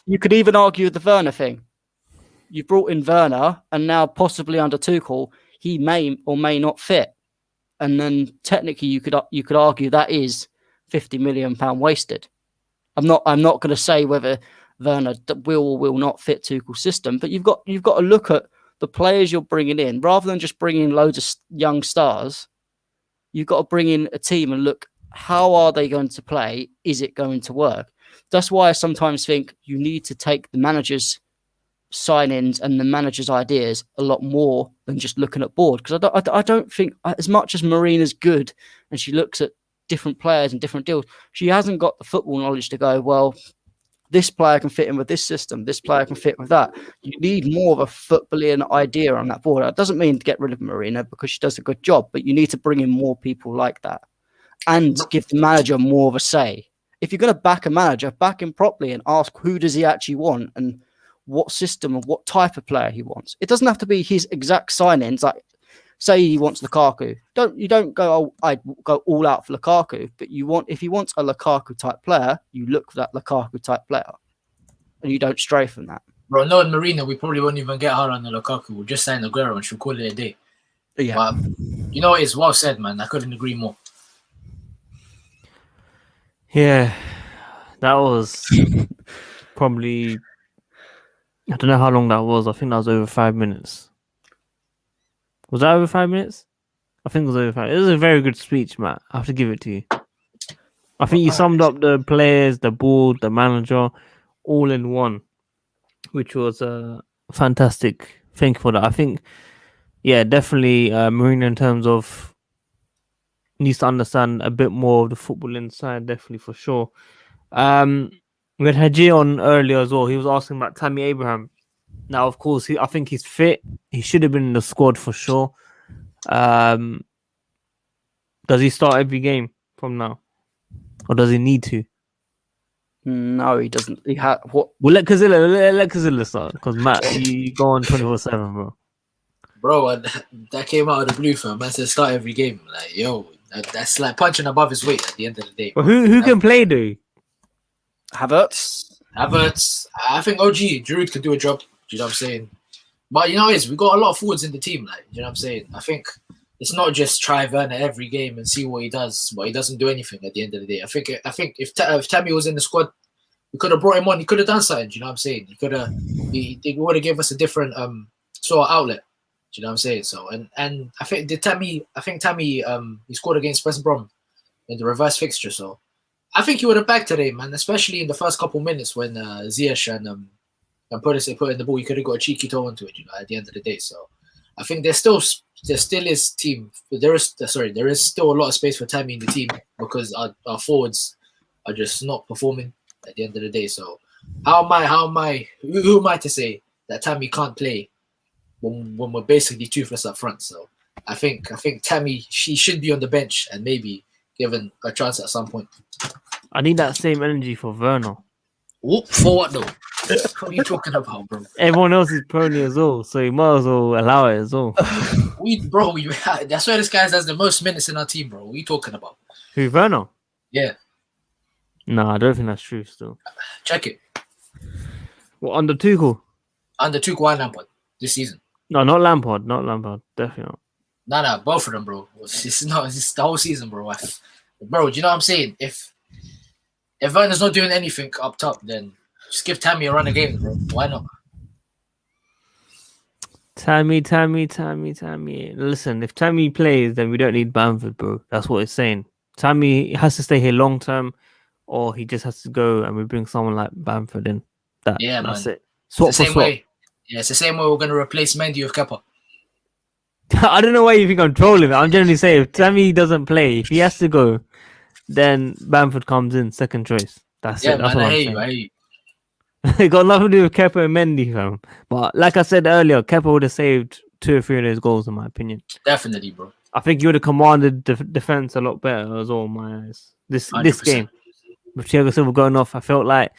you could even argue the Werner thing. You brought in Werner, and now possibly under Tuchel, he may or may not fit. And then technically, you could argue that is £50 million wasted. I'm not going to say whether Werner will or will not fit Tuchel's system, but you've got to look at the players you're bringing in rather than just bringing in loads of young stars. You've got to bring in a team and look, how are they going to play? Is it going to work? That's why I sometimes think you need to take the manager's sign-ins and the manager's ideas a lot more than just looking at board. Because I don't think, as much as Marina's good and she looks at different players and different deals, she hasn't got the football knowledge to go, well, this player can fit in with this system, this player can fit with that. You need more of a footballing idea on that board. That doesn't mean to get rid of Marina because she does a good job, but you need to bring in more people like that and give the manager more of a say. If you're going to back a manager, back him properly and ask who does he actually want and what system and what type of player he wants. It doesn't have to be his exact sign-ins. Like say he wants Lukaku. You don't go, oh, I'd go all out for Lukaku, but if you want a Lukaku type player, you look for that Lukaku type player, and you don't stray from that. Bro, knowing Marino, we probably won't even get Haaland and Lukaku. We'll just sign Aguero and she'll call it a day. Yeah. But you know, it's well said, man. I couldn't agree more. Yeah, that was probably, I don't know how long that was. I think that was over 5 minutes. Was that over 5 minutes? I think it was over 5 minutes. It was a very good speech, Matt. I have to give it to you. I think you summed up the players, the board, the manager, all in one, which was fantastic. Thank you for that. I think, yeah, definitely Mourinho in terms of needs to understand a bit more of the football inside, definitely for sure. We had Haji on earlier as well. He was asking about Tammy Abraham. Now, of course, I think he's fit. He should have been in the squad for sure. Does he start every game from now, or does he need to? No, he doesn't. He had what? We'll let Kazilla start, because Matt, you go on 24/7, bro. Bro, that came out of the blue, fam. Man said start every game. Like, yo, that's like punching above his weight at the end of the day. But who can play, though? Havertz. I think OG, Giroud could do a job. You know what I'm saying? But you know, we got a lot of forwards in the team. Like, you know what I'm saying? I think it's not just try Werner every game and see what he does, but he doesn't do anything at the end of the day. I think if Tammy was in the squad, we could have brought him on. He could have done something. You know what I'm saying? He could have. He would have given us a different sort of outlet. Do you know what I'm saying? So and I think Tammy he scored against West Brom in the reverse fixture. So I think he would have backed today, man. Especially in the first couple minutes when Ziyech and pulisic put in the ball, he could have got a cheeky toe into it. You know, at the end of the day. So I think there still is team. There is still a lot of space for Tammy in the team because our forwards are just not performing at the end of the day. So who am I to say that Tammy can't play when we're basically toothless up front? So I think Tammy, she should be on the bench and maybe given a chance at some point. I need that same energy for Werner. For what though? What are you talking about, bro? Everyone else is prone as well, so you might as well allow it as well. That's why this guy has the most minutes in our team, bro. What are you talking about? Who, Werner? Yeah. No, I don't think that's true still. Check it. What, under Tuchel? Under Tuchel and Lampard this season. No, not Lampard. Definitely not. No, both of them, bro. It's the whole season, bro. Bro, do you know what I'm saying? If Werner's not doing anything up top, then just give Tammy a run of games, bro. Why not? Tammy. Listen, if Tammy plays, then we don't need Bamford, bro. That's what it's saying. Tammy has to stay here long term, or he just has to go and we bring someone like Bamford in. That's it. Swap for swap. Way. Yeah, it's the same way we're going to replace Mendy with Kepa. I don't know why you think I'm trolling. I'm generally saying if Tammy doesn't play, if he has to go, then Bamford comes in, second choice. That's it. That's man, what I I'm hate saying. you. It got nothing to do with Kepa and Mendy, fam. But like I said earlier, Kepa would have saved 2 or 3 of those goals, in my opinion. Definitely, bro. I think you would have commanded the defense a lot better as well, in my eyes. This game, with Thiago Silva going off, I felt like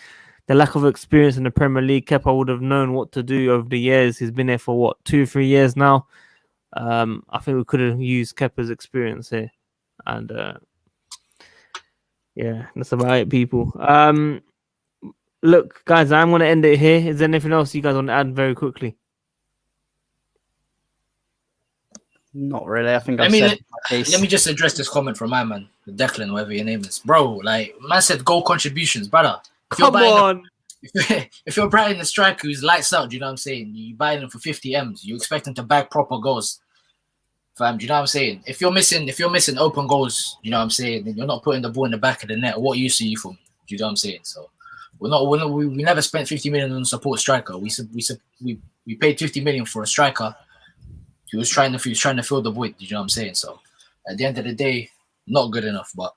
the lack of experience in the Premier League, Kepa would have known what to do over the years. He's been there for 2 or 3 years now. I think we could have used Kepa's experience here, and yeah, that's about it, people. Look, guys, I'm going to end it here. Is there anything else you guys want to add very quickly? Not really. I think let me just address this comment from my man, Declan, whatever your name is, bro. Like, man said, goal contributions, brother. If you're buying a striker who's lights out, do you know what I'm saying? You buy them for 50 M's. You expect them to bag proper goals, fam. Do you know what I'm saying? If you're missing open goals, you know what I'm saying? Then you're not putting the ball in the back of the net. What use are you from? Do you know what I'm saying? So we never spent 50 million on a support striker. We paid 50 million for a striker. He was trying to fill the void. You know what I'm saying? So at the end of the day, not good enough. But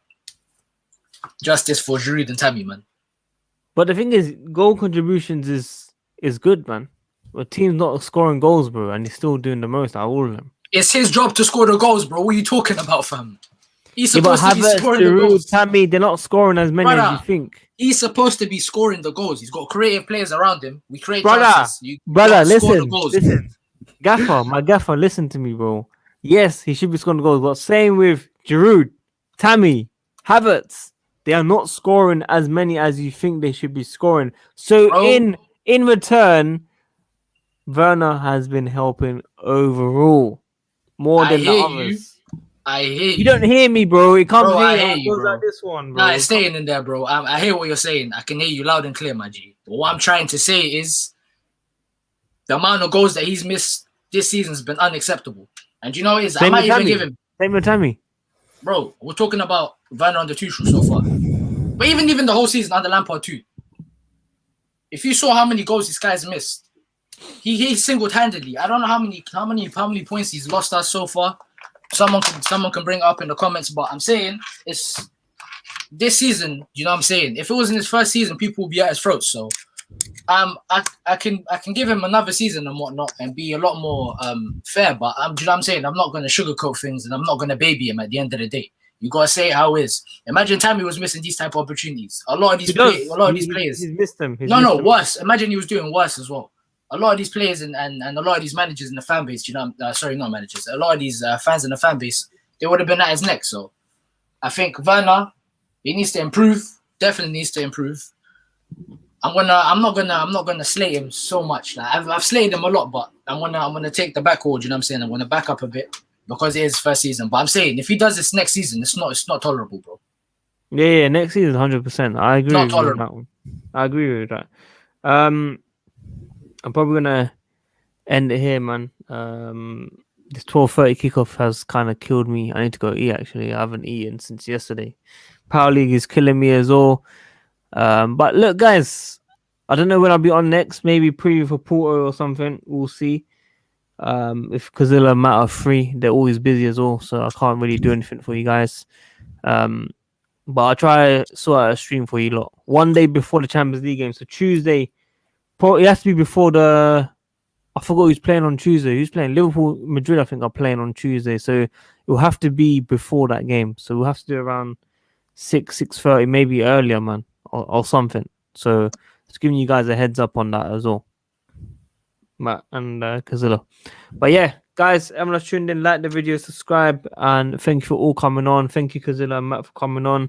justice for Giroud and Tammy, man. But the thing is, goal contributions is good, man. But team's not scoring goals, bro, and he's still doing the most out of all of them. It's his job to score the goals, bro. What are you talking about, fam? He's supposed to be scoring the goals. Tammy, they're not scoring as many as you think. He's supposed to be scoring the goals. He's got creative players around him. We create chances. You listen. Gaffer, my gaffer, listen to me, bro. Yes, he should be scoring goals. But same with Giroud, Tammy, Havertz. They are not scoring as many as you think they should be scoring. So Bro. in return, Werner has been helping overall more I than the hear others. I hear You don't hear me, bro. It comes Bro, I in hear and you, goes bro. like this one, bro. Nah, it's staying in there, bro. I hear what you're saying. I can hear you loud and clear, my G. But what I'm trying to say is the amount of goals that he's missed this season's been unacceptable. And you know what it is? I might even give him. Same with Tammy. Bro, we're talking about Werner under Tuchel so far. But even the whole season under Lampard too. If you saw how many goals this guy's missed, he single-handedly. I don't know how many points he's lost us so far. Someone can bring it up in the comments, but I'm saying it's this season. You know what I'm saying? If it was in his first season, people would be at his throats. So, I can give him another season and whatnot and be a lot more fair. But you know what I'm saying? I'm not going to sugarcoat things and I'm not going to baby him at the end of the day. You gotta say it how it is. Imagine Tammy was missing these type of opportunities. A lot of these players. He's missed them. Worse. Imagine he was doing worse as well. A lot of these players and a lot of these managers in the fan base, you know, sorry, not managers. A lot of these fans in the fan base, they would have been at his neck. So, I think Werner, he needs to improve. Definitely needs to improve. I'm not gonna slate him so much. Like I've slated him a lot, but I'm gonna take the backboard. You know what I'm saying? I'm gonna back up a bit. Because it is first season, but I'm saying if he does this next season, it's not tolerable, bro. Yeah, next season, 100%. I agree. Not with tolerable. that one. I agree with that. I'm probably gonna end it here, man. This 12:30 kickoff has kind of killed me. I need to go eat. Actually, I haven't eaten since yesterday. Power League is killing me as well. But look, guys, I don't know when I'll be on next. Maybe preview for Porto or something. We'll see. If Kazilla matter free, they're always busy as well, so I can't really do anything for you guys. But I'll try to sort out a stream for you lot one day before the Champions League game. So Tuesday, probably it has to be before the. I forgot who's playing on Tuesday. Who's playing? Liverpool, Madrid, I think are playing on Tuesday. So it will have to be before that game. So we'll have to do around 6:30, maybe earlier, man, or something. So just giving you guys a heads up on that as well. Matt and Kazilla. But yeah, guys, everyone that's tuned in, like the video, subscribe, and thank you for all coming on. Thank you, Kazilla and Matt, for coming on.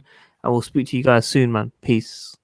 And we'll speak to you guys soon, man. Peace.